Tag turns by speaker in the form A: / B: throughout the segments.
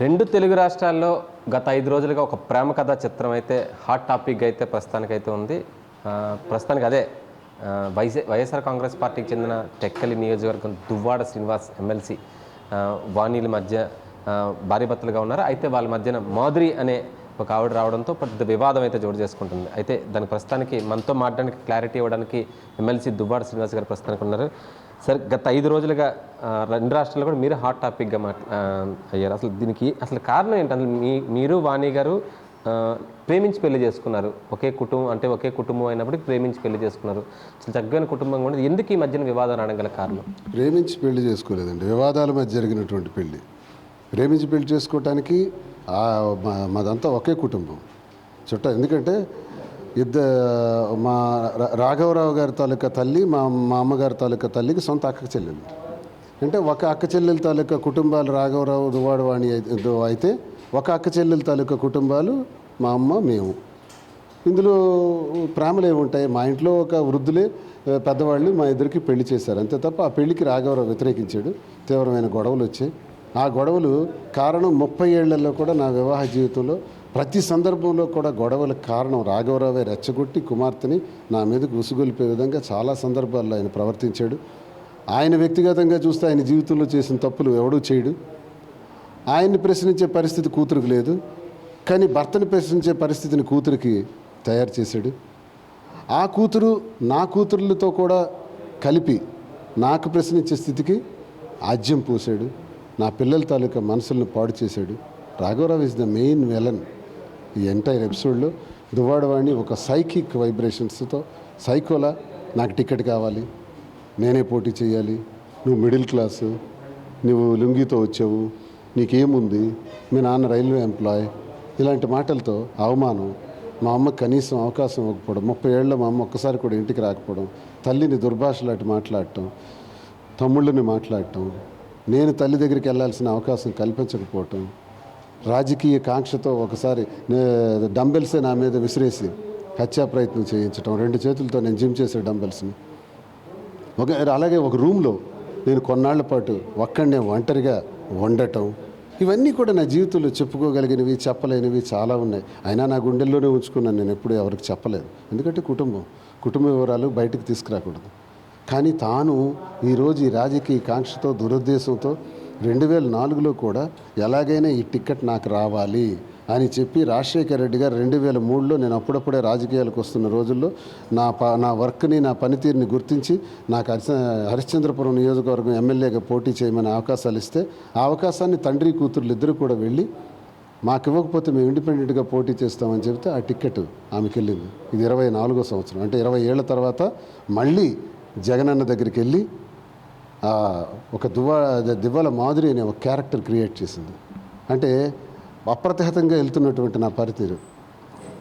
A: రెండు తెలుగు రాష్ట్రాల్లో గత 5 రోజులుగా ఒక ప్రేమ కథా చిత్రం అయితే హాట్ టాపిక్ అయితే ప్రస్తుతానికైతే ఉంది. ప్రస్తుతానికి అదే వైఎస్ఆర్ కాంగ్రెస్ పార్టీకి చెందిన టెక్కలి నియోజకవర్గం దువ్వాడ శ్రీనివాస్ ఎమ్మెల్సీ వాణిల మధ్య భార్యాభర్తలుగా ఉన్నారు. అయితే వాళ్ళ మధ్యన మాధురి అనే ఒక ఆవిడ రావడంతో పెద్ద వివాదం అయితే చోటు చేసుకుంటుంది. అయితే దాని ప్రస్తుతానికి మనతో మాట్లాడడానికి క్లారిటీ ఇవ్వడానికి ఎమ్మెల్సీ దువ్వాడ శ్రీనివాస్ గారు ప్రస్తుతానికి ఉన్నారు. సార్, గత 5 రోజులుగా రెండు రాష్ట్రాల్లో కూడా మీరు హాట్ టాపిక్గా అయ్యారు. అసలు దీనికి అసలు కారణం ఏంటి? అసలు మీరు వాణి గారు ప్రేమించి పెళ్లి చేసుకున్నారు. ఒకే కుటుంబం అయినప్పటికీ ప్రేమించి పెళ్లి చేసుకున్నారు. అసలు చక్కని కుటుంబం కూడా ఎందుకు ఈ మధ్యన వివాదం రావడం గల కారణం?
B: ప్రేమించి పెళ్లి చేసుకోలేదండి, వివాదాల మధ్య జరిగినటువంటి పెళ్లి. ప్రేమించి పెళ్లి చేసుకోవటానికి మాదంతా ఒకే కుటుంబం ఎందుకంటే మా రాఘవరావు గారి తాలూకా తల్లి మా అమ్మగారి తాలూకా తల్లికి సొంత అక్క చెల్లెలు. అంటే ఒక అక్క చెల్లెల తాలూకా కుటుంబాలు రాఘవరావు దువ్వాడవాణి అయితే ఒక అక్క చెల్లెల తాలూకా కుటుంబాలు మా అమ్మ మేము. ఇందులో ప్రేమలు ఏముంటాయి? మా ఇంట్లో ఒక వృద్ధులే పెద్దవాళ్ళు మా ఇద్దరికి పెళ్లి చేశారు, అంతే తప్ప ఆ పెళ్లికి రాఘవరావు వ్యతిరేకించాడు. తీవ్రమైన గొడవలు వచ్చాయి. ఆ గొడవలు కారణం 30 ఏళ్లలో కూడా నా వివాహ జీవితంలో ప్రతి సందర్భంలో కూడా గొడవలకు కారణం రాఘవరావే. రెచ్చగొట్టి కుమార్తెని నా మీదకు ఉసుగొలిపే విధంగా చాలా సందర్భాల్లో ఆయన ప్రవర్తించాడు. ఆయన వ్యక్తిగతంగా చూస్తే ఆయన జీవితంలో చేసిన తప్పులు ఎవడూ చేయడు. ఆయన్ని ప్రశ్నించే పరిస్థితి కూతురికి లేదు, కానీ భర్తని ప్రశ్నించే పరిస్థితిని కూతురికి తయారు చేశాడు. ఆ కూతురు నా కూతురులతో కూడా కలిపి నాకు ప్రశ్నించే స్థితికి ఆజ్యం పోసాడు. నా పిల్లల తాలూకా మనసులను పాడు చేశాడు. రాఘవరావు ఈజ్ ద మెయిన్ విలన్ ఈ ఎంటైర్ ఎపిసోడ్లో. దువ్వాడవాణి ఒక సైకిక్ వైబ్రేషన్స్తో సైకోలా నాకు టికెట్ కావాలి, నేనే పోటీ చేయాలి, నువ్వు మిడిల్ క్లాసు, నువ్వు లుంగితో వచ్చావు, నీకేముంది, మీ నాన్న రైల్వే ఎంప్లాయ్, ఇలాంటి మాటలతో అవమానం. మా అమ్మకి కనీసం అవకాశం ఇవ్వకపోవడం, 30 ఏళ్ళలో మా అమ్మ ఒక్కసారి కూడా ఇంటికి రాకపోవడం, తల్లిని దుర్భాషలాంటి మాట్లాడటం, తమ్ముళ్ళని మాట్లాడటం, నేను తల్లి దగ్గరికి వెళ్ళాల్సిన అవకాశం కల్పించకపోవటం, రాజకీయ కాంక్షతో ఒకసారి డంబెల్సే నా మీద విసిరేసి హత్యా ప్రయత్నం చేయించడం, 2 చేతులతో నేను జిమ్ చేసే డంబెల్స్ని. అలాగే ఒక రూమ్లో నేను కొన్నాళ్ల పాటు ఒక్కడనే ఒంటరిగా వండటం, ఇవన్నీ కూడా నా జీవితంలో చెప్పుకోగలిగినవి చెప్పలేనివి చాలా ఉన్నాయి. అయినా నా గుండెల్లోనే ఉంచుకున్నాను, నేను ఎప్పుడూ ఎవరికి చెప్పలేదు. ఎందుకంటే కుటుంబ వివరాలు బయటకు తీసుకురాకూడదు. కానీ తాను ఈరోజు ఈ రాజకీయ కాంక్షతో దురుద్దేశంతో 2004లో కూడా ఎలాగైనా ఈ టికెట్ నాకు రావాలి అని చెప్పి రాజశేఖర్ రెడ్డి గారు 2003లో నేను అప్పుడప్పుడే రాజకీయాలకు వస్తున్న రోజుల్లో నా వర్క్ని, నా పనితీరుని గుర్తించి నాకు హరిశ్చంద్రపురం నియోజకవర్గం ఎమ్మెల్యేగా పోటీ చేయమని అవకాశాలు ఇస్తే ఆ అవకాశాన్ని తండ్రి కూతుర్లు ఇద్దరు కూడా వెళ్ళి మాకు ఇవ్వకపోతే మేము ఇండిపెండెంట్గా పోటీ చేస్తామని చెబితే ఆ టికెట్ ఆమెకి వెళ్ళింది. ఇది 24వ సంవత్సరం, అంటే 20 ఏళ్ల తర్వాత మళ్ళీ జగనన్న దగ్గరికి వెళ్ళి ఒక దివ్వాల మాధురి అనే ఒక క్యారెక్టర్ క్రియేట్ చేసింది. అంటే అప్రతిహతంగా వెళ్తున్నటువంటి నా పరితీరు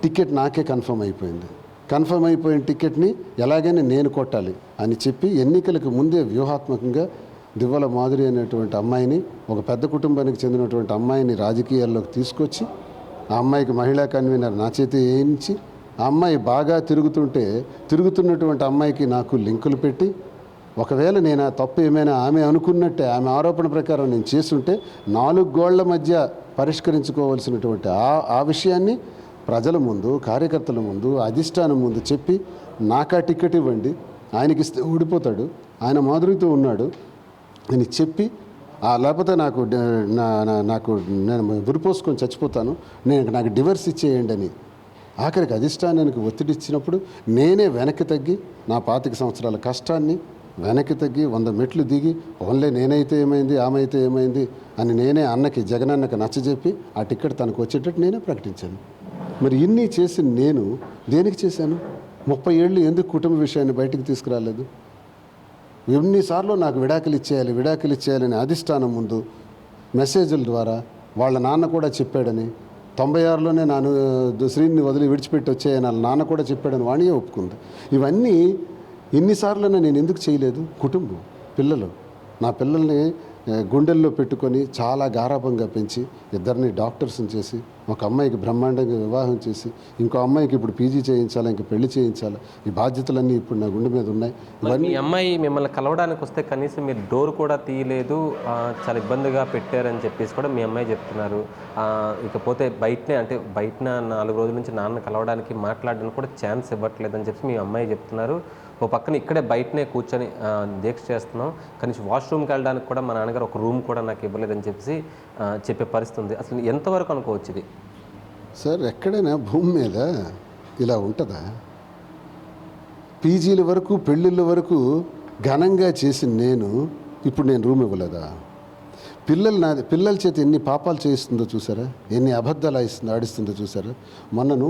B: టికెట్ నాకే కన్ఫర్మ్ అయిపోయింది. కన్ఫర్మ్ అయిపోయిన టికెట్ని ఎలాగైనా నేను కొట్టాలి అని చెప్పి ఎన్నికలకు ముందే వ్యూహాత్మకంగా దివ్వాల మాధురి అనేటువంటి అమ్మాయిని, ఒక పెద్ద కుటుంబానికి చెందినటువంటి అమ్మాయిని రాజకీయాల్లోకి తీసుకొచ్చి ఆ అమ్మాయికి మహిళా కన్వీనర్ నా చేతి వేయించి ఆ అమ్మాయి బాగా తిరుగుతున్నటువంటి అమ్మాయికి నాకు లింకులు పెట్టి, ఒకవేళ నేను ఆ తప్పు ఏమైనా ఆమె అనుకున్నట్టే, ఆమె ఆరోపణ ప్రకారం నేను చేస్తుంటే 4 గోళ్ల మధ్య పరిష్కరించుకోవాల్సినటువంటి ఆ విషయాన్ని ప్రజల ముందు, కార్యకర్తల ముందు, అధిష్టానం ముందు చెప్పి నాకు ఆ టికెట్ ఇవ్వండి, ఆయనకి ఇస్తే ఊడిపోతాడు, ఆయన మాధురితో ఉన్నాడు అని చెప్పి, లేకపోతే నేను విరిపోసుకొని చచ్చిపోతాను, నాకు డివర్స్ ఇచ్చేయండి అని ఆఖరికి అధిష్టానానికి ఒత్తిడి ఇచ్చినప్పుడు నేనే వెనక్కి తగ్గి నా 25 సంవత్సరాల కష్టాన్ని వెనక్కి తగ్గి 100 మెట్లు దిగి ఓన్లీ నేనైతే ఏమైంది, ఆమె అయితే ఏమైంది అని నేనే జగనన్నకి నచ్చజెప్పి ఆ టికెట్ తనకు వచ్చేటట్టు నేనే ప్రకటించాను. మరి ఇన్ని చేసి నేను దేనికి చేశాను? 30 ఏళ్ళు ఎందుకు కుటుంబ విషయాన్ని బయటికి తీసుకురాలేదు? ఎన్నిసార్లు నాకు విడాకులు ఇచ్చేయాలని అధిష్టానం ముందు మెసేజ్ల ద్వారా వాళ్ళ నాన్న కూడా చెప్పాడని, 96లోనే నాను శ్రీని వదిలి విడిచిపెట్టి వచ్చాయని వాళ్ళ నాన్న కూడా చెప్పాడని వాణియే ఒప్పుకుంది. ఇవన్నీ ఇన్నిసార్లునే నేను ఎందుకు చేయలేదు? కుటుంబం, పిల్లలు, నా పిల్లల్ని గుండెల్లో పెట్టుకొని చాలా గారాభంగా పెంచి ఇద్దరిని డాక్టర్స్ని చేసి ఒక అమ్మాయికి బ్రహ్మాండంగా వివాహం చేసి ఇంకో అమ్మాయికి ఇప్పుడు పీజీ చేయించాలి, ఇంక పెళ్లి చేయించాలి. ఈ బాధ్యతలన్నీ ఇప్పుడు నా గుండె మీద ఉన్నాయి.
A: మరి మీ అమ్మాయి మిమ్మల్ని కలవడానికి వస్తే కనీసం మీరు డోర్ కూడా తీయలేదు, చాలా ఇబ్బందిగా పెట్టారని చెప్పేసి కూడా మీ అమ్మాయి చెప్తున్నారు. ఇకపోతే బయటన 4 రోజుల నుంచి నాన్న కలవడానికి మాట్లాడడానికి కూడా ఛాన్స్ ఇవ్వట్లేదని చెప్పి మీ అమ్మాయి చెప్తున్నారు. ఓ పక్కన ఇక్కడే బయటనే కూర్చొని దీక్ష చేస్తున్నాం, కనీసం వాష్రూమ్కి వెళ్ళడానికి కూడా మా నాన్నగారు ఒక రూమ్ కూడా నాకు ఇవ్వలేదని చెప్పేసి చెప్పే పరిస్థితి ఉంది. అసలు ఎంతవరకు అనుకోవచ్చు ఇది?
B: సార్, ఎక్కడైనా భూమి మీద ఇలా ఉంటుందా? పీజీల వరకు పెళ్ళిళ్ళ వరకు ఘనంగా చేసిన ఇప్పుడు నేను రూమ్ ఇవ్వలేదా? పిల్లల చేత ఎన్ని పాపాలు చేయిస్తుందో చూసారా, ఎన్ని అబద్ధాలు ఆడిస్తుందో చూసారా. మొన్నను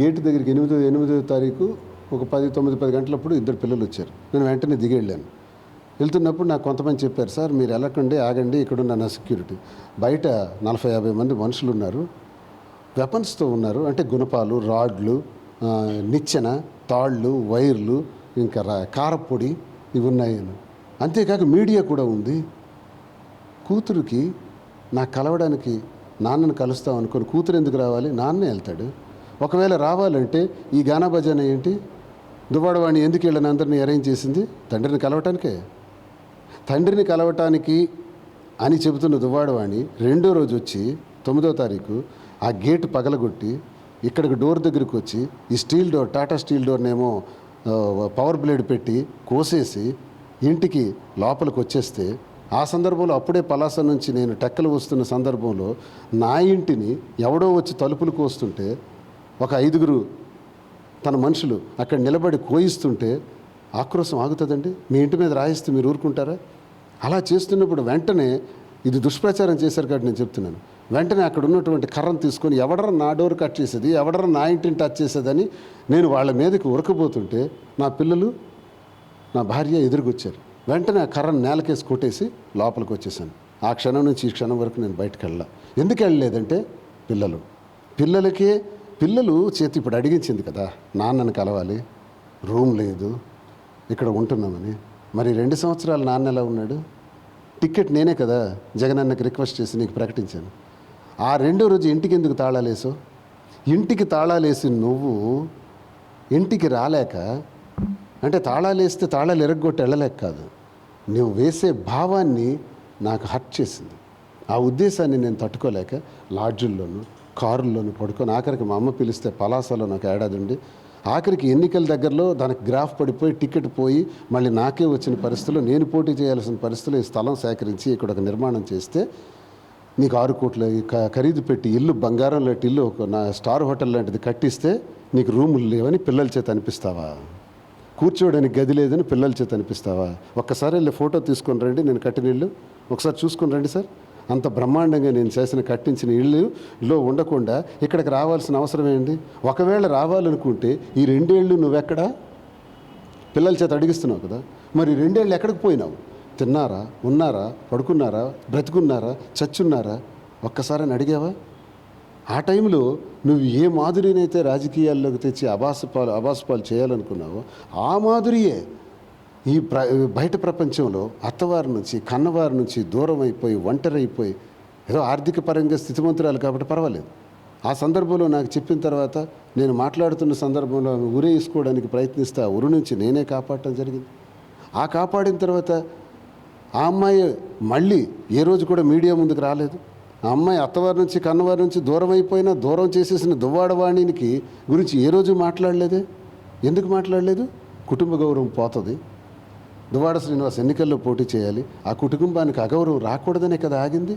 B: గేటు దగ్గరికి 8వ తారీఖు ఒక 10 గంటలప్పుడు 2 పిల్లలు వచ్చారు. నేను వెంటనే దిగి వెళ్ళాను. వెళ్తున్నప్పుడు నాకు కొంతమంది చెప్పారు, సార్ మీరు వెళ్ళకండి, ఆగండి, ఇక్కడున్న నా సెక్యూరిటీ బయట 40-50 మంది మనుషులు ఉన్నారు, వెపన్స్తో ఉన్నారు, అంటే గుణపాలు, రాడ్లు, నిచ్చెన, తాళ్ళు, వైర్లు, ఇంకా కారపొడి ఇవి ఉన్నాయని. అంతేకాక మీడియా కూడా ఉంది. కూతురుకి నాకు కలవడానికి నాన్నను కలుస్తాం అనుకుని కూతురు ఎందుకు రావాలి? నాన్నే వెళ్తాడు. ఒకవేళ రావాలంటే ఈ గానా భజన ఏంటి? దువ్వాడవాణి ఎందుకు వీళ్ళని అందరినీ అరేంజ్ చేసింది? తండ్రిని కలవటానికే. తండ్రిని కలవటానికి అని చెబుతున్న దువ్వాడవాణి 2వ రోజు వచ్చి 9వ తారీఖు ఆ గేటు పగలగొట్టి ఇక్కడికి డోర్ దగ్గరికి వచ్చి ఈ స్టీల్ డోర్, టాటా స్టీల్ డోర్నేమో పవర్ బ్లేడ్ పెట్టి కోసేసి ఇంటికి లోపలికి వచ్చేస్తే, ఆ సందర్భంలో అప్పుడే పలాస నుంచి నేను టెక్కలు వస్తున్న సందర్భంలో నా ఇంటిని ఎవడో వచ్చి తలుపులు కోస్తుంటే ఒక 5గురు తన మనుషులు అక్కడ నిలబడి కోయిస్తుంటే ఆక్రోశం ఆగుతుందండి? మీ ఇంటి మీద రాయిస్తే మీరు ఊరుకుంటారా? అలా చేస్తున్నప్పుడు వెంటనే ఇది దుష్ప్రచారం చేశారు కాబట్టి నేను చెప్తున్నాను. వెంటనే అక్కడ ఉన్నటువంటి కర్రను తీసుకొని ఎవడరా నా డోర్ కట్ చేసేది, ఎవడరా నా ఇంటిని టచ్ చేసేదని నేను వాళ్ళ మీదకి ఉరకబోతుంటే నా పిల్లలు, నా భార్య ఎదురుకొచ్చారు. వెంటనే ఆ కర్రను నేలకేసి కొట్టేసి లోపలికి వచ్చేసాను. ఆ క్షణం నుంచి ఈ క్షణం వరకు నేను బయటకు వెళ్ళా. ఎందుకు వెళ్ళలేదంటే పిల్లలు చేతి ఇప్పుడు అడిగించింది కదా, నాన్నను కలవాలి, రూమ్ లేదు, ఇక్కడ ఉంటున్నామని. మరి 2 సంవత్సరాలు నాన్న ఎలా ఉన్నాడు? టికెట్ నేనే కదా జగనన్నకి రిక్వెస్ట్ చేసి నీకు ప్రకటించాను. ఆ 2వ రోజు ఇంటికి ఎందుకు తాళాలేసో? ఇంటికి తాళాలేసి నువ్వు ఇంటికి రాలేక, అంటే తాళాలేస్తే తాళాలు ఎరగొట్టి వెళ్ళలేక కాదు, నువ్వు వేసే భావాన్ని నాకు హర్ట్ చేసింది. ఆ ఉద్దేశాన్ని నేను తట్టుకోలేక లాడ్జుల్లోనూ కారుల్లోనూ పడుకొని ఆఖరికి మా అమ్మ పిలిస్తే పలాసలో నాకు ఏడాది ఉండి, ఆఖరికి ఎన్నికల దగ్గరలో దానికి గ్రాఫ్ పడిపోయి టికెట్ పోయి మళ్ళీ నాకే వచ్చిన పరిస్థితుల్లో, నేను పోటీ చేయాల్సిన పరిస్థితుల్లో ఈ స్థలం సేకరించి ఇక్కడ ఒక నిర్మాణం చేస్తే, నీకు 6 కోట్ల ఖరీదు పెట్టి ఇల్లు, బంగారం లాంటి ఇల్లు, ఒక నా స్టార్ హోటల్ లాంటిది కట్టిస్తే నీకు రూములు లేవని పిల్లల చేత అనిపిస్తావా? కూర్చోవడానికి గది లేదని పిల్లల చేత అనిపిస్తావా? ఒక్కసారి వెళ్ళి ఫోటో తీసుకొని రండి, నేను కట్టిన ఇల్లు ఒకసారి చూసుకొని రండి సార్. అంత బ్రహ్మాండంగా నేను కట్టించిన ఇల్లులో ఉండకుండా ఇక్కడికి రావాల్సిన అవసరం ఏంటి? ఒకవేళ రావాలనుకుంటే ఈ 2 ఏళ్ళు నువ్వెక్కడా? పిల్లల చేత అడిగిస్తున్నావు కదా, మరి 2 ఏళ్ళు ఎక్కడికి పోయినావు? తిన్నారా, ఉన్నారా, పడుకున్నారా, బ్రతుకున్నారా, చచ్చున్నారా? ఒక్కసారి అడిగావా? ఆ టైంలో నువ్వు ఏ మాధురినైతే రాజకీయాల్లోకి తెచ్చి అబాసుపాలు చేయాలనుకున్నావో ఆ మాధురియే ఈ బయట ప్రపంచంలో అత్తవారి నుంచి, కన్నవారి నుంచి దూరం అయిపోయి, ఒంటరైపోయి, ఏదో ఆర్థిక పరంగా స్థితిమంతురాలు కాబట్టి పర్వాలేదు. ఆ సందర్భంలో నాకు చెప్పిన తర్వాత నేను మాట్లాడుతున్న సందర్భంలో ఆమె ఉరేసుకోవడానికి ప్రయత్నిస్తే ఆ ఉరి నుంచి నేనే కాపాడటం జరిగింది. ఆ కాపాడిన తర్వాత ఆ అమ్మాయి మళ్ళీ ఏ రోజు కూడా మీడియా ముందుకు రాలేదు. ఆ అమ్మాయి అత్తవారి నుంచి, కన్నవారి నుంచి దూరం అయిపోయినా, దూరం చేసేసిన దువ్వాడవాణికి గురించి ఏ రోజు మాట్లాడలేదే? ఎందుకు మాట్లాడలేదు? కుటుంబ గౌరవం పోతుంది. దువ్వాడ శ్రీనివాస్ ఎన్నికల్లో పోటీ చేయాలి, ఆ కుటుంబానికి అగౌరవం రాకూడదనే కదా ఆగింది.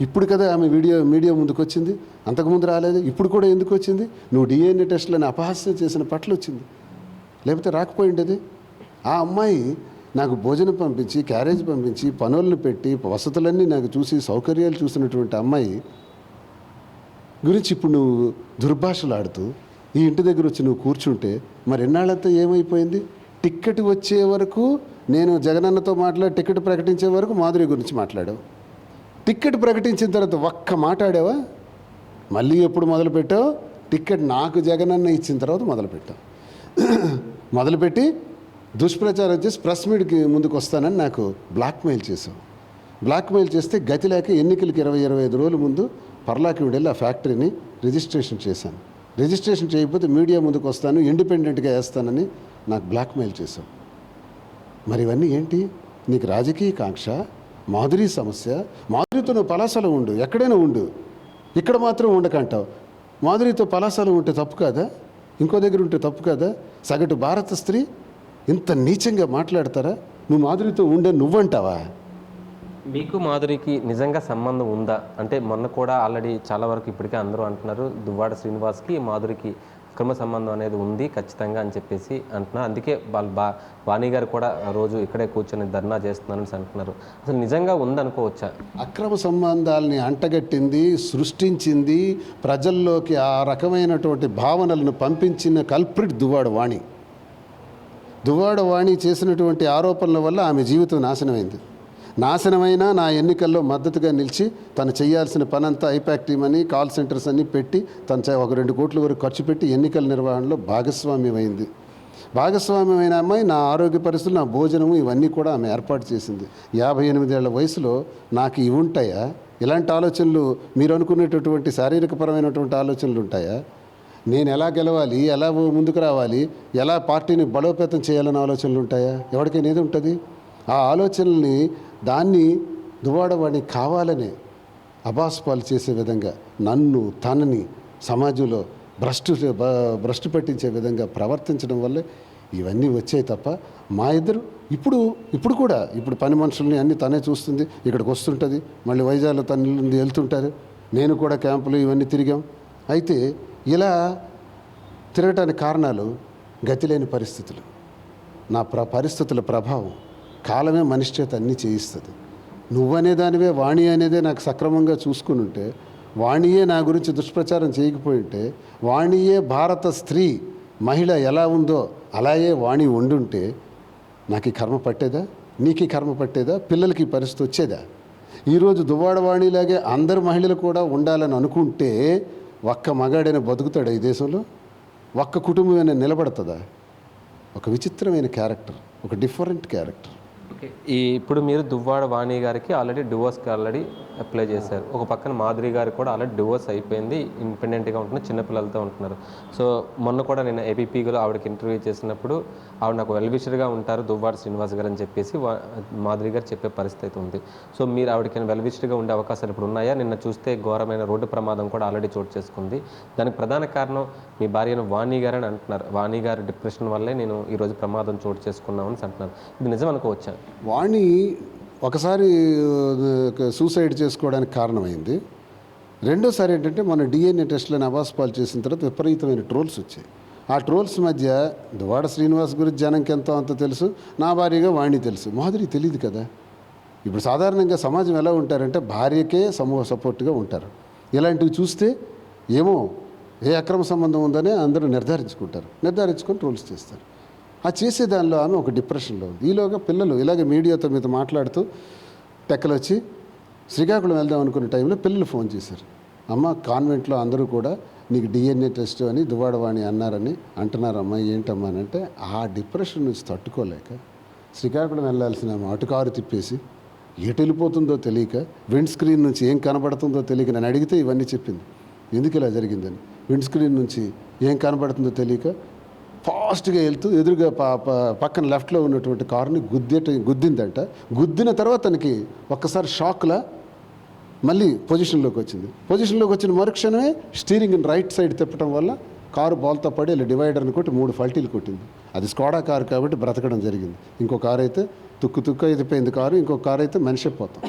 B: ఇప్పుడు కదా ఆమె మీడియా ముందుకు వచ్చింది, అంతకుముందు రాలేదు. ఇప్పుడు కూడా ఎందుకు వచ్చింది? నువ్వు DNA టెస్టులను అపహాస్యం చేసిన పట్ల వచ్చింది, లేకపోతే రాకపోయిండేది. ఆ అమ్మాయి నాకు భోజనం పంపించి, క్యారేజ్ పంపించి, పనులను పెట్టి, వసతులన్నీ నాకు చూసి, సౌకర్యాలు చూసినటువంటి అమ్మాయి గురించి ఇప్పుడు నువ్వు దుర్భాషలాడుతూ ఈ ఇంటి దగ్గర వచ్చి నువ్వు కూర్చుంటే మరి ఎన్నాళ్ళంతా ఏమైపోయింది? టిక్కెట్ వచ్చే వరకు నేను జగనన్నతో టికెట్ ప్రకటించే వరకు మాధురి గురించి మాట్లాడావు. టిక్కెట్ ప్రకటించిన తర్వాత ఒక్క మాట్లాడావా? మళ్ళీ ఎప్పుడు మొదలుపెట్టావు? టిక్కెట్ నాకు జగనన్న ఇచ్చిన తర్వాత మొదలుపెట్టావు. మొదలుపెట్టి దుష్ప్రచారం చేసి ప్రెస్ మీట్కి ముందుకు వస్తానని నాకు బ్లాక్మెయిల్ చేసావు. బ్లాక్మెయిల్ చేస్తే గతి లేక ఎన్నికలకి 20-25 రోజుల ముందు పర్లాకి వెళ్ళి ఆ ఫ్యాక్టరీని రిజిస్ట్రేషన్ చేశాను. రిజిస్ట్రేషన్ చేయకపోతే మీడియా ముందుకు వస్తాను, ఇండిపెండెంట్గా వేస్తానని నాకు బ్లాక్మెయిల్ చేశావు. మరి ఇవన్నీ ఏంటి? నీకు రాజకీయ కాంక్ష, మాధురి సమస్య. మాధురితో నువ్వు పలాసలో ఉండు, ఎక్కడైనా ఉండు, ఇక్కడ మాత్రం ఉండకంటావు. మాధురితో పలాసలో ఉంటే తప్పు కాదా? ఇంకో దగ్గర ఉంటే తప్పు కాదా? సగటు భారత స్త్రీ ఇంత నీచంగా మాట్లాడతారా? నువ్వు మాధురితో ఉండే నువ్వంటావా?
A: మీకు మాధురికి నిజంగా సంబంధం ఉందా? అంటే మొన్న కూడా ఆల్రెడీ చాలా వరకు ఇప్పటికే అందరూ అంటున్నారు దువ్వాడ శ్రీనివాస్కి మాధురికి అక్రమ సంబంధం అనేది ఉంది ఖచ్చితంగా అని చెప్పేసి అంటున్నారు. అందుకే వాళ్ళు వాణి గారు కూడా రోజు ఇక్కడే కూర్చొని ధర్నా చేస్తున్నారని అంటున్నారు. అసలు నిజంగా ఉందనుకోవచ్చా?
B: అక్రమ సంబంధాలని అంటగట్టింది, సృష్టించింది, ప్రజల్లోకి ఆ రకమైనటువంటి భావనలను పంపించిన కల్ప్రిట్ దువ్వాడ వాణి. దువ్వాడ వాణి చేసినటువంటి ఆరోపణల వల్ల ఆమె జీవితం నాశనమైంది. నాశనమైనా నా ఎన్నికల్లో మద్దతుగా నిలిచి తను చేయాల్సిన పనంతా ఐపాక్ టీమ్ అని, కాల్ సెంటర్స్ అన్ని పెట్టి తను 1-2 కోట్ల వరకు ఖర్చు పెట్టి ఎన్నికల నిర్వహణలో భాగస్వామ్యమైంది. భాగస్వామ్యమైన అమ్మాయి నా ఆరోగ్య పరిస్థితులు, నా భోజనము ఇవన్నీ కూడా ఆమె ఏర్పాటు చేసింది. 58 ఏళ్ల వయసులో నాకు ఇవి ఉంటాయా? ఇలాంటి ఆలోచనలు మీరు అనుకునేటటువంటి శారీరకపరమైనటువంటి ఆలోచనలు ఉంటాయా? నేను ఎలా గెలవాలి, ఎలా ముందుకు రావాలి, ఎలా పార్టీని బలోపేతం చేయాలనే ఆలోచనలు ఉంటాయా? ఎవరికైనా ఏది ఉంటుంది? ఆ ఆలోచనల్ని దాన్ని దువ్వాడవాడిని కావాలనే అబాస్పాలు చేసే విధంగా నన్ను తనని సమాజంలో భ్రష్టు పట్టించే విధంగా ప్రవర్తించడం వల్లే ఇవన్నీ వచ్చాయి తప్ప మా ఇద్దరు ఇప్పుడు కూడా పని మనుషుల్ని అన్నీ తనే చూస్తుంది. ఇక్కడికి వస్తుంటుంది, మళ్ళీ వైజాగ్లో తన వెళ్తుంటారు. నేను కూడా క్యాంపులు ఇవన్నీ తిరిగాం. అయితే ఇలా తిరగటానికి కారణాలు గతిలేని పరిస్థితులు, నా పరిస్థితుల ప్రభావం. కాలమే మనిషి చేత అన్నీ చేయిస్తుంది. నువ్వనే దానివే, వాణి అనేదే నాకు సక్రమంగా చూసుకుని ఉంటే, వాణియే నా గురించి దుష్ప్రచారం చేయకపోయి ఉంటే, వాణియే భారత స్త్రీ మహిళ ఎలా ఉందో అలాగే వాణి ఉండుంటే నాకు ఈ కర్మ పట్టేదా? నీకు ఈ కర్మ పట్టేదా? పిల్లలకి ఈ పరిస్థితి వచ్చేదా? ఈరోజు దువ్వాడ వాణిలాగే అందరు మహిళలు కూడా ఉండాలని అనుకుంటే ఒక్క మగాడైనా బతుకుతాడా ఈ దేశంలో? ఒక్క కుటుంబమైనా నిలబడుతుందా? ఒక విచిత్రమైన క్యారెక్టర్, ఒక డిఫరెంట్ క్యారెక్టర్.
A: ఓకే, ఇప్పుడు మీరు దువ్వాడ వాణి గారికి ఆల్రెడీ డివోర్స్కి ఆల్రెడీ అప్లై చేశారు. ఒక పక్కన మాధురి గారు కూడా ఆల్రెడీ డివోర్స్ అయిపోయింది, ఇండిపెండెంట్గా ఉంటున్నారు, చిన్నపిల్లలతో ఉంటున్నారు. సో మొన్న కూడా నేను ఏపీపీలో ఆవిడకి ఇంటర్వ్యూ చేసినప్పుడు ఆవిడ నాకు వెల్విషర్గా ఉంటారు దువ్వాడ శ్రీనివాస్ గారు అని చెప్పేసి మాధురి గారు చెప్పే పరిస్థితి ఉంది. సో మీరు ఆవిడకి వెల్విషర్గా ఉండే అవకాశాలు ఇప్పుడు ఉన్నాయా? నిన్న చూస్తే ఘోరమైన రోడ్డు ప్రమాదం కూడా ఆల్రెడీ చోటు చేసుకుంది. దానికి ప్రధాన కారణం మీ భార్యను వాణి గారు అని అంటున్నారు. వాణి గారి డిప్రెషన్ వల్లే నేను ఈరోజు ప్రమాదం చోటు చేసుకున్నామని అంటున్నారు. ఇది నిజం అనుకోవచ్చా?
B: వాణి ఒకసారి సూసైడ్ చేసుకోవడానికి కారణమైంది. రెండోసారి ఏంటంటే మన డిఎన్ఏ టెస్ట్లను అబాస్పాలు చేసిన తర్వాత విపరీతమైన ట్రోల్స్ వచ్చాయి. ఆ ట్రోల్స్ మధ్య దువ్వాడ శ్రీనివాస్ గురించి జనంకి ఎంతో అంత తెలుసు, నా భార్యగా వాణి తెలుసు, మాధురి తెలియదు కదా. ఇప్పుడు సాధారణంగా సమాజం ఎలా ఉంటారంటే భార్యకే సమూహ సపోర్ట్గా ఉంటారు. ఇలాంటివి చూస్తే ఏమో ఏ అక్రమ సంబంధం ఉందనే అందరూ నిర్ధారించుకొని ట్రోల్స్ చేస్తారు. ఆ చేసే దానిలో ఆమె ఒక డిప్రెషన్లో ఉంది. ఈలోగా పిల్లలు ఇలాగే మీడియాతో మీతో మాట్లాడుతూ టెక్కలు వచ్చి శ్రీకాకుళం వెళ్దాం అనుకునే టైంలో పిల్లలు ఫోన్ చేశారు. అమ్మ, కాన్వెంట్లో అందరూ కూడా నీకు డిఎన్ఏ టెస్ట్ అని దువ్వాడవాణి అన్నారని అంటున్నారమ్మా, ఏంటమ్మా అని అంటే ఆ డిప్రెషన్ నుంచి తట్టుకోలేక శ్రీకాకుళం వెళ్ళాల్సిన అటు కారు తిప్పేసి ఎటు వెళ్ళిపోతుందో తెలియక, విండ్ స్క్రీన్ నుంచి ఏం కనబడుతుందో తెలియక నన్ను అడిగితే ఇవన్నీ చెప్పింది. ఎందుకు ఇలా జరిగిందని. విండ్ స్క్రీన్ నుంచి ఏం కనబడుతుందో తెలియక ఫాస్ట్గా వెళ్తూ ఎదురుగా పక్కన లెఫ్ట్లో ఉన్నటువంటి కారుని గుద్దిందంట. గుద్దిన తర్వాత తనకి ఒక్కసారి షాక్లా మళ్ళీ పొజిషన్లోకి వచ్చిన మరుక్షణమే స్టీరింగ్ రైట్ సైడ్ తిప్పడం వల్ల కారు బాల్తో పడి ఇలా డివైడర్ని కొట్టి 3 పల్టీలు కొట్టింది. అది స్కోడా కారు కాబట్టి బ్రతకడం జరిగింది. ఇంకో కారు అయితే తుక్కు అయిపోయింది కారు, ఇంకో కారు అయితే మనిషి పోతాం.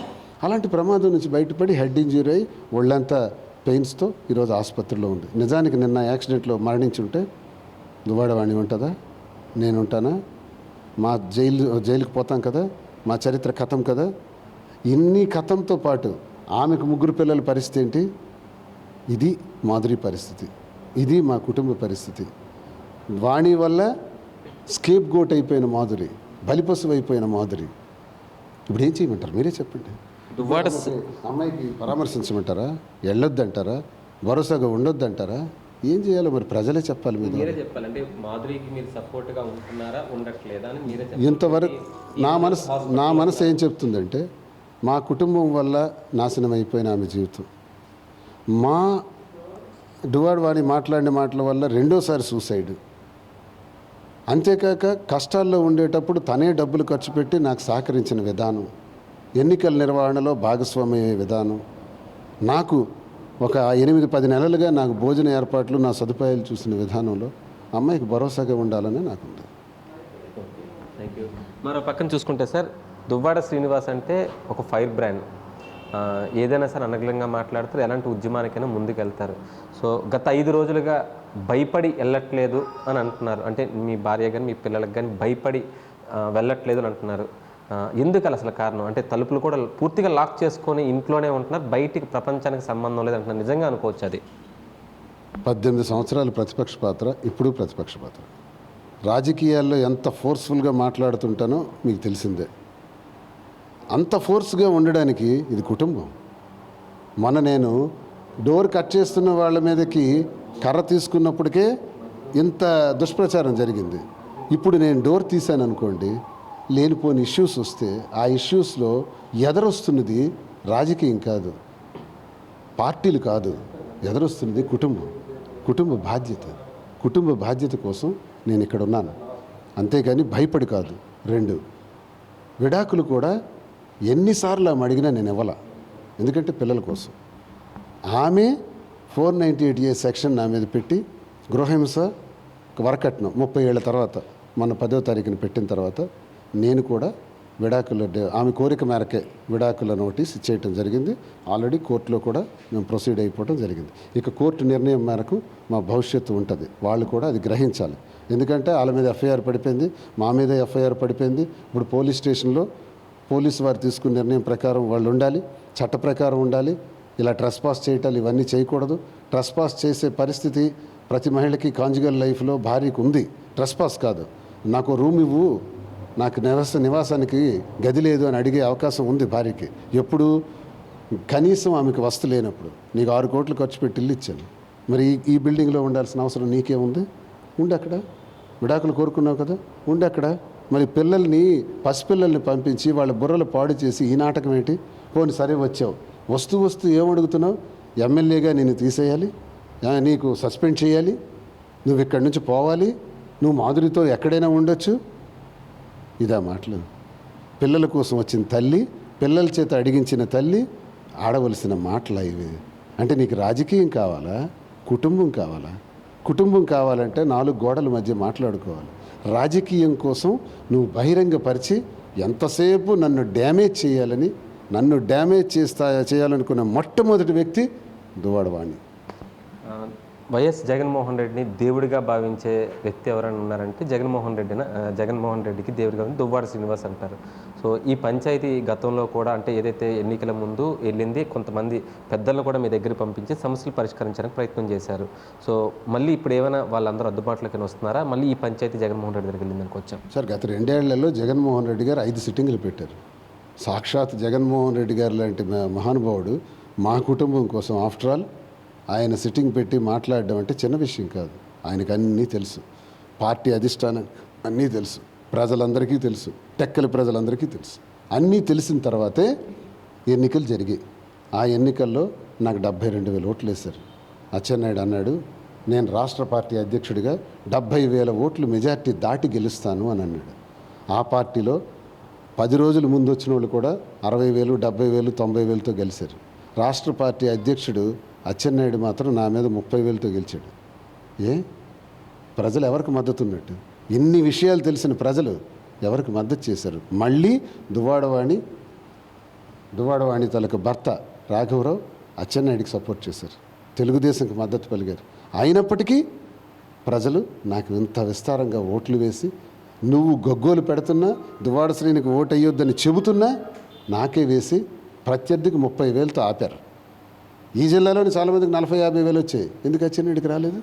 B: అలాంటి ప్రమాదం నుంచి బయటపడి హెడ్ ఇంజరీ అయి ఒళ్ళంతా పెయిన్స్తో ఈరోజు ఆసుపత్రిలో ఉంది. నిజానికి నిన్న యాక్సిడెంట్లో మరణించి ఉంటే దువ్వాడవాణి ఉంటుందా? నేను ఉంటానా? మా జైలుకి పోతాం కదా, మా చరిత్ర కథం కదా. ఇన్ని కథంతో పాటు ఆమెకు 3 పిల్లల పరిస్థితి ఏంటి? ఇది మాధురి పరిస్థితి, ఇది మా కుటుంబ పరిస్థితి. వాణి వల్ల స్కేప్ గోట్ అయిపోయిన మాధురి, బలిపశువు అయిపోయిన మాధురి. ఇప్పుడు ఏం చేయమంటారు? మీరే చెప్పండి. అమ్మాయికి పరామర్శించమంటారా? వెళ్ళొద్దంటారా? భరోసాగా ఉండొద్దంటారా? ఏం చేయాలో మరి ప్రజలే చెప్పాలి.
A: మీరే చెప్పాలంటే మాధురికి మీరు సపోర్ట్గా ఉంటున్నారా ఉండట్లేదా అని మీరే చెప్పాలి.
B: ఇంతవరకు నా మనసు ఏం చెప్తుందంటే మా కుటుంబం వల్ల నాశనం అయిపోయిన ఆమె జీవితం. మా దువ్వాడవాణి మాట్లాడిన మాటల వల్ల రెండోసారి సూసైడ్. అంతేకాక కష్టాల్లో ఉండేటప్పుడు తనే డబ్బులు ఖర్చు పెట్టి నాకు సహకరించిన విధానం, ఎన్నికల నిర్వహణలో భాగస్వామ్య విధానం, నాకు ఒక 8-10 నెలలుగా నాకు భోజన ఏర్పాట్లు, నా సదుపాయాలు చూసిన విధానంలో అమ్మాయికి భరోసాగా ఉండాలని నాకుంది.
A: Thank you. మరో పక్కన చూసుకుంటే సార్, దువ్వాడ శ్రీనివాస్ అంటే ఒక ఫైర్ బ్రాండ్. ఏదైనా సరే అనర్గళంగా మాట్లాడుతారు, ఎలాంటి ఉద్యమానికైనా ముందుకెళ్తారు. సో గత 5 రోజులుగా భయపడి వెళ్ళట్లేదు అని అంటున్నారు. అంటే మీ భార్య కానీ మీ పిల్లలకు కానీ భయపడి వెళ్ళట్లేదు అని అంటున్నారు. ఎందుకు అసలు కారణం? అంటే తలుపులు కూడా పూర్తిగా లాక్ చేసుకొని ఇంట్లోనే ఉంటున్నారు, బయటికి ప్రపంచానికి సంబంధం లేదు అంటున్నారు. నిజంగా అనుకోవచ్చు అది?
B: 18 సంవత్సరాలు ప్రతిపక్ష పాత్ర, ఇప్పుడు ప్రతిపక్ష పాత్ర. రాజకీయాల్లో ఎంత ఫోర్స్ఫుల్గా మాట్లాడుతుంటానో మీకు తెలిసిందే. అంత ఫోర్స్గా ఉండడానికి ఇది కుటుంబం. నేను డోర్ కట్ చేస్తున్న వాళ్ళ మీదకి కర్ర తీసుకున్నప్పటికే ఇంత దుష్ప్రచారం జరిగింది. ఇప్పుడు నేను డోర్ తీశాను అనుకోండి, లేనిపోని ఇష్యూస్ వస్తే ఆ ఇష్యూస్లో ఎదరొస్తున్నది రాజకీయం కాదు, పార్టీలు కాదు, ఎదరొస్తున్నది కుటుంబం, కుటుంబ బాధ్యత. కుటుంబ బాధ్యత కోసం నేను ఇక్కడ ఉన్నాను, అంతేగాని భయపడి కాదు. 2, విడాకులు కూడా ఎన్నిసార్లు ఆమె అడిగినా నేను ఇవ్వాల, ఎందుకంటే పిల్లల కోసం. ఆమె 498A సెక్షన్ నా మీద పెట్టి గృహహింస వరకట్నం 30 ఏళ్ల తర్వాత, మొన్న 10వ తారీఖున పెట్టిన తర్వాత నేను కూడా విడాకుల ఆమె కోరిక మేరకే విడాకుల నోటీస్ ఇచ్చేయటం జరిగింది. ఆల్రెడీ కోర్టులో కూడా మేము ప్రొసీడ్ అయిపోవడం జరిగింది. ఇక కోర్టు నిర్ణయం మేరకు మా భవిష్యత్తు ఉంటుంది. వాళ్ళు కూడా అది గ్రహించాలి. ఎందుకంటే వాళ్ళ మీద ఎఫ్ఐఆర్ పడిపోయింది, మా మీద ఎఫ్ఐఆర్ పడిపోయింది. ఇప్పుడు పోలీస్ స్టేషన్లో పోలీసు వారు తీసుకున్న నిర్ణయం ప్రకారం వాళ్ళు ఉండాలి, చట్ట ప్రకారం ఉండాలి. ఇలా ట్రెస్పాస్ చేయటాలు ఇవన్నీ చేయకూడదు. ట్రెస్పాస్ చేసే పరిస్థితి ప్రతి మహిళకి కాంజుగల్ లైఫ్లో భార్యకు ఉంది. ట్రెస్పాస్ కాదు, నాకు రూమ్ ఇవ్వు, నాకు నివాసానికి గది లేదు అని అడిగే అవకాశం ఉంది భార్యకి. ఎప్పుడు? కనీసం ఆమెకు వస్తు లేనప్పుడు. నీకు 6 కోట్లు ఖర్చు పెట్టి ఇల్లు ఇచ్చాను, మరి ఈ బిల్డింగ్లో ఉండాల్సిన అవసరం నీకేముంది? ఉండి అక్కడ. విడాకులు కోరుకున్నావు కదా, ఉండి అక్కడ. మరి పసిపిల్లల్ని పంపించి వాళ్ళ బుర్రలు పాడు చేసి ఈ నాటకం ఏంటి? పోనీ సరే వచ్చావు, వస్తూ ఏమడుగుతున్నావు? ఎమ్మెల్యేగా నేను తీసేయాలి, నీకు సస్పెండ్ చేయాలి, నువ్వు ఇక్కడి నుంచి పోవాలి, నువ్వు మాధురితో ఎక్కడైనా ఉండొచ్చు. ఇదా మాటలు? పిల్లల కోసం వచ్చిన తల్లి, పిల్లల చేత అడిగించిన తల్లి ఆడవలసిన మాటలు ఇవి. అంటే నీకు రాజకీయం కావాలా, కుటుంబం కావాలా? కుటుంబం కావాలంటే 4 గోడల మధ్య మాట్లాడుకోవాలి. రాజకీయం కోసం నువ్వు బహిరంగపరిచి ఎంతసేపు నన్ను డ్యామేజ్ చేయాలనుకున్న మొట్టమొదటి వ్యక్తి దువ్వాడవాణి.
A: వైఎస్ జగన్మోహన్ రెడ్డిని దేవుడిగా భావించే వ్యక్తి ఎవరైనా ఉన్నారంటే జగన్మోహన్ రెడ్డికి దేవుడిగా దువ్వాడ శ్రీనివాస్ అంటారు. సో ఈ పంచాయతీ గతంలో కూడా, అంటే ఏదైతే ఎన్నికల ముందు వెళ్ళింది, కొంతమంది పెద్దలను కూడా మీ దగ్గర పంపించి సమస్యలు పరిష్కరించడానికి ప్రయత్నం చేశారు. సో మళ్ళీ ఇప్పుడు ఏమైనా వాళ్ళందరూ అందుబాటులోకి వస్తున్నారా? మళ్ళీ ఈ పంచాయతీ జగన్మోహన్ రెడ్డి దగ్గరికి వెళ్ళిందని వచ్చాం
B: సార్. గత 2 ఏళ్లలో జగన్మోహన్ రెడ్డి గారు 5 సిట్టింగులు పెట్టారు. సాక్షాత్ జగన్మోహన్ రెడ్డి గారు లాంటి మహానుభావుడు మా కుటుంబం కోసం, ఆఫ్టర్ ఆల్, ఆయన సిట్టింగ్ పెట్టి మాట్లాడడం అంటే చిన్న విషయం కాదు. ఆయనకు అన్నీ తెలుసు, పార్టీ అధిష్టానం అన్నీ తెలుసు, ప్రజలందరికీ తెలుసు, టెక్కల ప్రజలందరికీ తెలుసు. అన్నీ తెలిసిన తర్వాతే ఎన్నికలు జరిగాయి. ఆ ఎన్నికల్లో నాకు 72,000 ఓట్లు వేశారు. అచ్చెన్నాయుడు అన్నాడు, నేను రాష్ట్ర పార్టీ అధ్యక్షుడిగా 70,000 ఓట్లు మెజార్టీ దాటి గెలుస్తాను అని అన్నాడు. ఆ పార్టీలో 10 రోజుల ముందు వచ్చిన వాళ్ళు కూడా 60,000, 70,000, 90,000తో గెలిచారు. రాష్ట్ర పార్టీ అధ్యక్షుడు అచ్చెన్నాయుడు మాత్రం నా మీద 30,000తో గెలిచాడు. ప్రజలు ఎవరికి మద్దతు ఉన్నట్టు? ఇన్ని విషయాలు తెలిసిన ప్రజలు ఎవరికి మద్దతు చేశారు? మళ్ళీ దువ్వాడవాణి తలకు భర్త రాఘవరావు అచ్చెన్నాయుడికి సపోర్ట్ చేశారు, తెలుగుదేశంకి మద్దతు పలిగారు. అయినప్పటికీ ప్రజలు నాకు ఇంత విస్తారంగా ఓట్లు వేసి, నువ్వు గగ్గోలు పెడుతున్నా, దువ్వాడ శ్రీనికి ఓటు అయ్యొద్దని చెబుతున్నా నాకే వేసి ప్రత్యర్థికి 30,000తో ఆపారు. ఈ జిల్లాలోని చాలామందికి 40,000-50,000 వచ్చాయి. ఎందుకు అచ్చెన్నాయుడికి రాలేదు?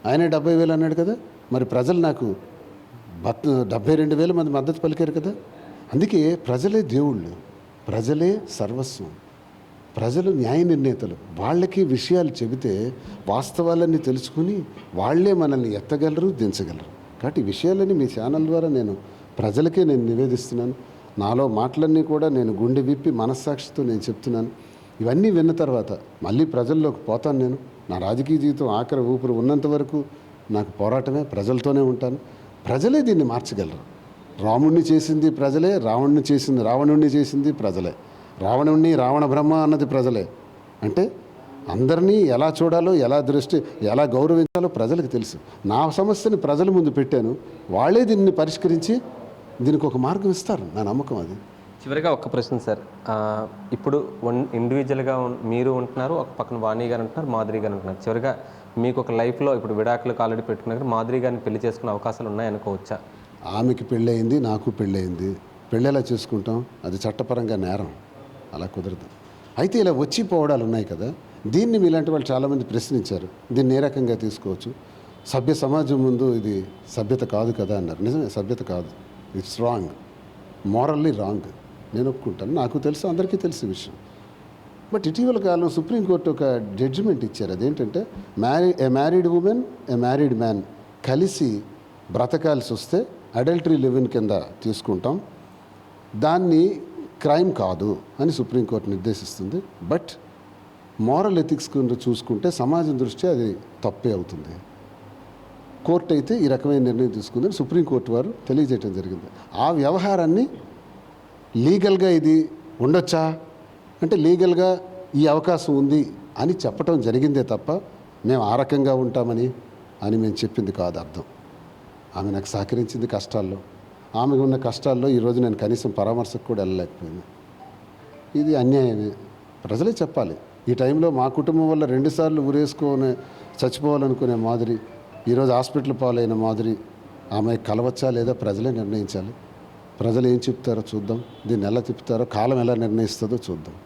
B: ఆయనే 70,000 అన్నాడు కదా. మరి ప్రజలు నాకు 72,000 మంది మద్దతు పలికారు కదా. అందుకే ప్రజలే దేవుళ్ళు, ప్రజలే సర్వస్వం, ప్రజలు న్యాయ నిర్ణేతలు. వాళ్ళకి విషయాలు చెబితే వాస్తవాలన్నీ తెలుసుకుని వాళ్ళే మనల్ని ఎత్తగలరు, దించగలరు. కాబట్టి ఈ విషయాలన్నీ మీ ఛానల్ ద్వారా ప్రజలకే నేను నివేదిస్తున్నాను. నాలో మాటలన్నీ కూడా నేను గుండె విప్పి మనస్సాక్షితో నేను చెప్తున్నాను. ఇవన్నీ విన్న తర్వాత మళ్ళీ ప్రజల్లోకి పోతాను. నేను నా రాజకీయ జీవితం ఆఖరి ఊపిరి ఉన్నంత వరకు నాకు పోరాటమే, ప్రజలతోనే ఉంటాను. ప్రజలే దీన్ని మార్చగలరు. రాముణ్ణి చేసింది ప్రజలే, రావణుణ్ణి చేసింది ప్రజలే, రావణ బ్రహ్మ అన్నది ప్రజలే. అంటే అందరినీ ఎలా చూడాలో, ఎలా గౌరవించాలో ప్రజలకు తెలుసు. నా సమస్యని ప్రజల ముందు పెట్టాను, వాళ్ళే దీన్ని పరిష్కరించి దీనికి ఒక మార్గం ఇస్తారు, నా నమ్మకం అది.
A: చివరిగా ఒక్క ప్రశ్న సార్, ఇప్పుడు ఇండివిజువల్గా మీరు ఉంటున్నారు, ఒక పక్కన వాణి గారు ఉంటున్నారు, మాధురి గారు ఉంటున్నారు. చివరిగా మీకు ఒక లైఫ్లో ఇప్పుడు విడాకులకు ఆల్రెడీ పెట్టుకున్నారు, మాధురి గారిని పెళ్లి చేసుకునే అవకాశాలు ఉన్నాయనుకోవచ్చా?
B: ఆమెకి పెళ్ళయింది, నాకు పెళ్ళయింది. పెళ్ళేలా చేసుకుంటాం? అది చట్టపరంగా నేరం, అలా కుదరదు. అయితే ఇలా వచ్చిపోవడాలు ఉన్నాయి కదా, దీన్ని మీలాంటి వాళ్ళు చాలామంది ప్రశ్నించారు. దీన్ని ఏ రకంగా తీసుకోవచ్చు? సభ్య సమాజం ముందు ఇది సభ్యత కాదు కదా అన్నారు. నిజమే, సభ్యత కాదు, ఇట్స్ రాంగ్, మోరల్లీ రాంగ్. నేను ఒప్పుకుంటాను, నాకు తెలుసు, అందరికీ తెలిసే విషయం. బట్ ఇటీవల కాలం సుప్రీంకోర్టు ఒక జడ్జిమెంట్ ఇచ్చారు. అదేంటంటే మ్యారీడ్ ఉమెన్, మ్యారీడ్ మ్యాన్ కలిసి బ్రతకాల్సి వస్తే అడల్టరీ లివిన్ కింద తీసుకుంటాం, దాన్ని క్రైమ్ కాదు అని సుప్రీంకోర్టు నిర్దేశిస్తుంది. బట్ మోరల్ ఎథిక్స్ కింద చూసుకుంటే సమాజం దృష్ట్యా అది తప్పే అవుతుంది. కోర్టు అయితే ఈ రకమైన నిర్ణయం తీసుకుందని సుప్రీంకోర్టు వారు తెలియజేయడం జరిగింది. ఆ వ్యవహారాన్ని లీగల్గా ఇది ఉండొచ్చా అంటే లీగల్గా ఈ అవకాశం ఉంది అని చెప్పడం జరిగిందే తప్ప మేము ఆ రకంగా ఉంటామని మేము చెప్పింది కాదు అర్థం. ఆమె నాకు సహకరించింది కష్టాల్లో, ఆమెకు ఉన్న కష్టాల్లో ఈరోజు నేను కనీసం పరామర్శకు కూడా వెళ్ళలేకపోయాను. ఇది అన్యాయమే, ప్రజలే చెప్పాలి. ఈ టైంలో మా కుటుంబం వల్ల 2 సార్లు ఊరేసుకొని చచ్చిపోవాలనుకునే మాధురి, ఈరోజు హాస్పిటల్ పాలైన మాధురి, ఆమె కలవచ్చా లేదా ప్రజలే నిర్ణయించాలి. ప్రజలు ఏం చెప్తారో చూద్దాం, దీన్ని ఎలా తిప్పుతారో, కాలం ఎలా నిర్ణయిస్తుందో చూద్దాం.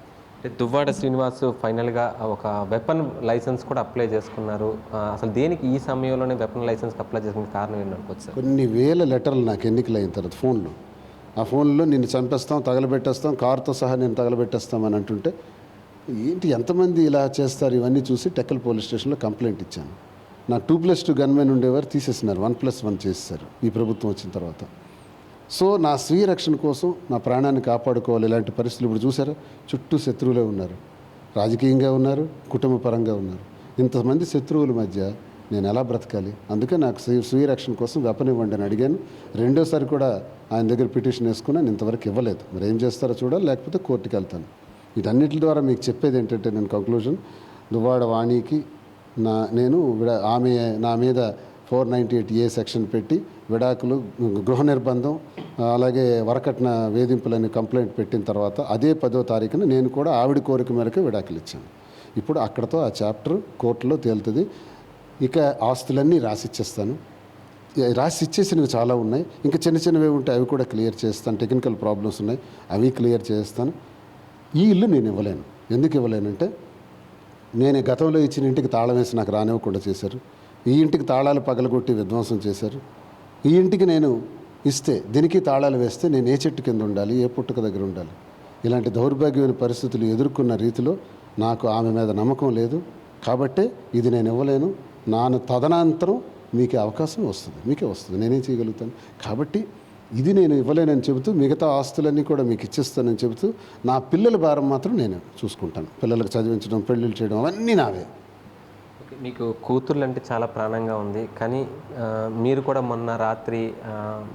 A: దువ్వాడ శ్రీనివాస్ ఫైనల్గా ఒక వెపన్ లైసెన్స్ కూడా అప్లై చేసుకున్నారు. అసలు దేనికి ఈ సమయంలోనే వెపన్ లైసెన్స్కి అప్లై చేసుకునే కారణం ఏంటనుకోవచ్చు సార్?
B: కొన్ని వేల లెటర్లు నాకు ఎన్నికలు అయిన తర్వాత ఫోన్లో, ఆ ఫోన్లో నిన్ను చంపేస్తాం, తగలబెట్టేస్తాం, కారుతో సహా నేను తగలబెట్టేస్తామని అంటుంటే ఏంటి ఎంతమంది ఇలా చేస్తారు, ఇవన్నీ చూసి టెక్కల్ పోలీస్ స్టేషన్లో కంప్లైంట్ ఇచ్చాను. నాకు 2+2 గన్మెన్ ఉండేవారు, తీసేసినారు, 1+1 చేసేసారు ఈ ప్రభుత్వం వచ్చిన తర్వాత. సో నా స్వీయ రక్షణ కోసం నా ప్రాణాన్ని కాపాడుకోవాలి. ఇలాంటి పరిస్థితులు ఇప్పుడు చూసారా, చుట్టూ శత్రువులే ఉన్నారు, రాజకీయంగా ఉన్నారు, కుటుంబ పరంగా ఉన్నారు. ఇంతమంది శత్రువుల మధ్య నేను ఎలా బ్రతకాలి? అందుకే నాకు స్వీయ రక్షణ కోసం వెపన్ ఇవ్వండి అని అడిగాను. 2వ సారి కూడా ఆయన దగ్గర పిటిషన్ వేసుకున్నాను, ఇంతవరకు ఇవ్వలేదు. మరి ఏం చేస్తారో చూడాలి, లేకపోతే కోర్టుకి వెళ్తాను. వీటన్నిటి ద్వారా మీకు చెప్పేది ఏంటంటే, నేను కంక్లూజన్, దువ్వాడ వాణికి ఆమె నా మీద 498A సెక్షన్ పెట్టి విడాకులు, గృహ నిర్బంధం, అలాగే వరకట్న వేధింపులని కంప్లైంట్ పెట్టిన తర్వాత అదే 10వ తారీఖున నేను కూడా ఆవిడ కోరిక మేరకు విడాకులు ఇచ్చాను. ఇప్పుడు అక్కడతో ఆ చాప్టర్ కోర్టులో తేలుతుంది. ఇక ఆస్తులన్నీ రాసిచ్చేస్తాను. రాసిచ్చేసినవి చాలా ఉన్నాయి, ఇంకా చిన్నవి ఉంటే అవి కూడా క్లియర్ చేస్తాను. టెక్నికల్ ప్రాబ్లమ్స్ ఉన్నాయి, అవి క్లియర్ చేస్తాను. ఈ ఇల్లు నేను ఇవ్వలేను. ఎందుకు ఇవ్వలేనంటే, నేను గతంలో ఇచ్చిన ఇంటికి తాళం వేసి నాకు రానివ్వకుండా చేశారు. ఈ ఇంటికి తాళాలు పగలగొట్టి విధ్వంసం చేశారు. ఈ ఇంటికి నేను ఇస్తే, దీనికి తాళాలు వేస్తే నేను ఏ చెట్టు కింద ఉండాలి, ఏ పుట్టుక దగ్గర ఉండాలి? ఇలాంటి దౌర్భాగ్యమైన పరిస్థితులు ఎదుర్కొన్న రీతిలో నాకు ఆమె మీద నమ్మకం లేదు. కాబట్టే ఇది నేను ఇవ్వలేను. తదనంతరం మీకే అవకాశం వస్తుంది, మీకే వస్తుంది, నేనేం చేయగలుగుతాను? కాబట్టి ఇది నేను ఇవ్వలేనని చెబుతూ, మిగతా ఆస్తులన్నీ కూడా మీకు ఇచ్చేస్తానని చెబుతూ, నా పిల్లల భారం మాత్రం నేను చూసుకుంటాను. పిల్లలకు చదివించడం, పెళ్ళిళ్ళు చేయడం అవన్నీ నావే.
A: మీకు కూతుర్లు అంటే చాలా ప్రాణంగా ఉంది, కానీ మీరు కూడా మొన్న రాత్రి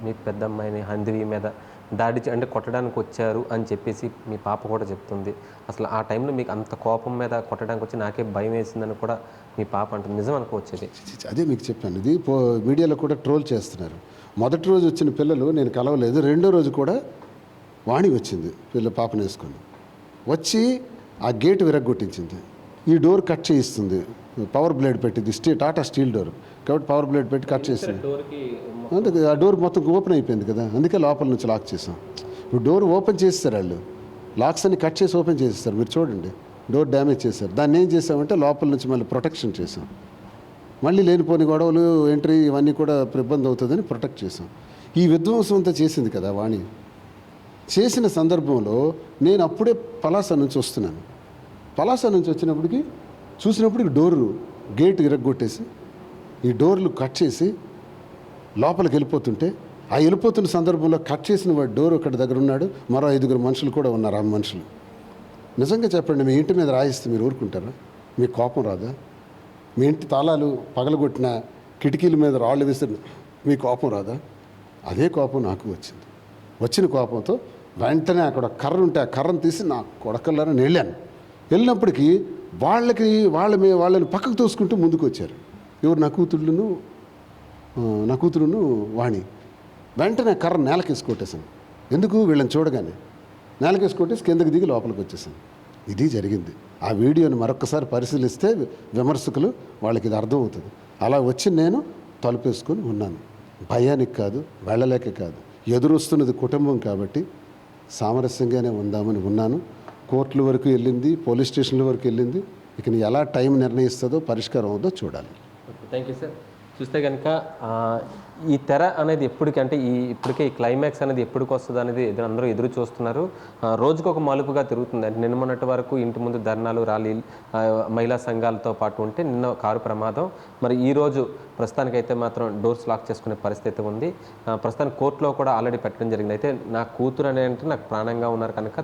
A: మీ పెద్దమ్మాయిని హంద్వి మీద దాడి అంటే కొట్టడానికి వచ్చారు అని చెప్పేసి మీ పాప కూడా చెప్తుంది. అసలు ఆ టైంలో మీకు అంత కోపం మీద కొట్టడానికి వచ్చి నాకే భయం వేసిందని కూడా మీ పాప అంటుంది. నిజం అనుకోవచ్చేది?
B: అదే మీకు చెప్పాను, ఇది మీడియాలో కూడా ట్రోల్ చేస్తున్నారు. మొదటి రోజు వచ్చిన పిల్లలు నేను కలవలేదు. 2వ రోజు కూడా వాణి వచ్చింది, పాపను వేసుకొని వచ్చి ఆ గేటు విరగ్గొట్టించింది. ఈ డోర్ కట్ చేయిస్తుంది, పవర్ బ్లేడ్ పెట్టింది, టాటా స్టీల్ డోర్ కాబట్టి పవర్ బ్లేడ్ పెట్టి కట్ చేసింది. అందుకే ఆ డోర్ మొత్తం ఓపెన్ అయిపోయింది కదా, అందుకే లోపల నుంచి లాక్ చేసాం. ఇప్పుడు డోర్ ఓపెన్ చేస్తారు, వాళ్ళు లాక్స్ అన్ని కట్ చేసి ఓపెన్ చేసేస్తారు. మీరు చూడండి, డోర్ డ్యామేజ్ చేశారు. దాన్ని ఏం చేసామంటే లోపల నుంచి మళ్ళీ ప్రొటెక్షన్ చేసాం. మళ్ళీ లేనిపోని గొడవలు, ఎంట్రీ ఇవన్నీ కూడా ఇబ్బంది అవుతుందని ప్రొటెక్ట్ చేసాం. ఈ విధ్వంసం అంతా చేసింది కదా వాణి. చేసిన సందర్భంలో నేను అప్పుడే పలాస నుంచి వస్తున్నాను. పలాస నుంచి వచ్చినప్పటికి చూసినప్పటికి గేటు ఇరగ్గొట్టేసి ఈ డోర్లు కట్ చేసి లోపలికి వెళ్ళిపోతుంటే ఆ వెళ్ళిపోతున్న సందర్భంలో కట్ చేసిన వాడు డోర్ ఒకటి దగ్గర ఉన్నాడు, మరో 5 మనుషులు కూడా ఉన్నారు. ఆ మనుషులు నిజంగా చెప్పండి, మీ ఇంటి మీద రాయిస్తే మీరు ఊరుకుంటారా? మీకు కోపం రాదా? మీ ఇంటి తాళాలు పగలగొట్టిన కిటికీల మీద రాళ్ళు విసిరిన మీ కోపం రాదా? అదే కోపం నాకు వచ్చింది. వచ్చిన కోపంతో వెంటనే అక్కడ కర్ర ఉంటే ఆ కర్రను తీసి నా కొడకల్లారని వెళ్ళాను. వెళ్ళినప్పటికీ వాళ్ళని పక్కకు తోసుకుంటూ ముందుకు వచ్చారు. ఎవరు? నా కూతురును వాణి. వెంటనే కర్ర నేలకేసి కొట్టేశాను. ఎందుకు? వీళ్ళని చూడగానే నేలకేసి కొట్టేసి కిందకి దిగి లోపలికి వచ్చేసాను. ఇది జరిగింది. ఆ వీడియోని మరొకసారి పరిశీలిస్తే విమర్శకులు వాళ్ళకి ఇది అర్థమవుతుంది. అలా వచ్చి నేను తలుపేసుకొని ఉన్నాను. భయానికి కాదు, వెళ్ళలేక కాదు, ఎదురొస్తున్నది కుటుంబం కాబట్టి సామరస్యంగానే ఉందామని ఉన్నాను. కోర్టుల వరకు వెళ్ళింది, పోలీస్ స్టేషన్ల వరకు వెళ్ళింది. ఇక ఎలా టైం నిర్ణయిస్తుందో, పరిష్కారం అవుతుందో చూడాలి.
A: Thank you sir. చూస్తే కనుక ఈ తెర అనేది ఎప్పటికంటే ఇప్పటికే ఈ క్లైమాక్స్ అనేది ఎప్పటికి వస్తుంది అనేది అందరూ ఎదురు చూస్తున్నారు. రోజుకు ఒక మలుపుగా తిరుగుతుంది. అంటే నిన్న మొన్నటి వరకు ఇంటి ముందు ధర్నాలు, ర్యాలీలు, మహిళా సంఘాలతో పాటు ఉంటే నిన్న కారు ప్రమాదం. మరి ఈరోజు ప్రస్తుతానికైతే మాత్రం డోర్స్ లాక్ చేసుకునే పరిస్థితి ఉంది. ప్రస్తుతానికి కోర్టులో కూడా ఆల్రెడీ పెట్టడం జరిగింది. అయితే నా కూతురు అనే అంటే నాకు ప్రాణంగా ఉన్నారు కనుక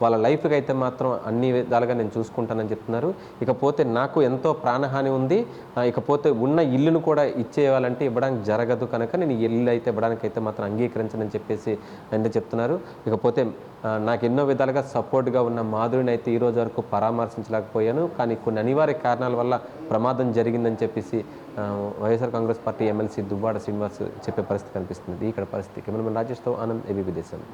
A: వాళ్ళ లైఫ్కి అయితే మాత్రం అన్ని విధాలుగా నేను చూసుకుంటానని చెప్తున్నారు. ఇకపోతే నాకు ఎంతో ప్రాణహాని ఉంది, ఇకపోతే ఉన్న ఇల్లును కూడా ఇచ్చేయాలంటే ఇవ్వడానికి జరగదు కనుక నేను ఇల్లు అయితే ఇవ్వడానికి అయితే మాత్రం అంగీకరించనని చెప్పేసి అంటే చెప్తున్నారు. ఇకపోతే నాకు ఎన్నో విధాలుగా సపోర్ట్గా ఉన్న మాధురిని అయితే ఈరోజు వరకు పరామర్శించలేకపోయాను. కానీ కొన్ని అనివార్య కారణాల వల్ల ప్రమాదం జరిగిందని చెప్పేసి వైఎస్ఆర్ కాంగ్రెస్ పార్టీ ఎమ్మెల్సీ దువ్వాడ శ్రీనివాస్ చెప్పే పరిస్థితి కనిపిస్తుంది. ఇక్కడ పరిస్థితి కెమెరామెన్ రాజేష్తో ఆనంద్, ఏబీపీ దేశం.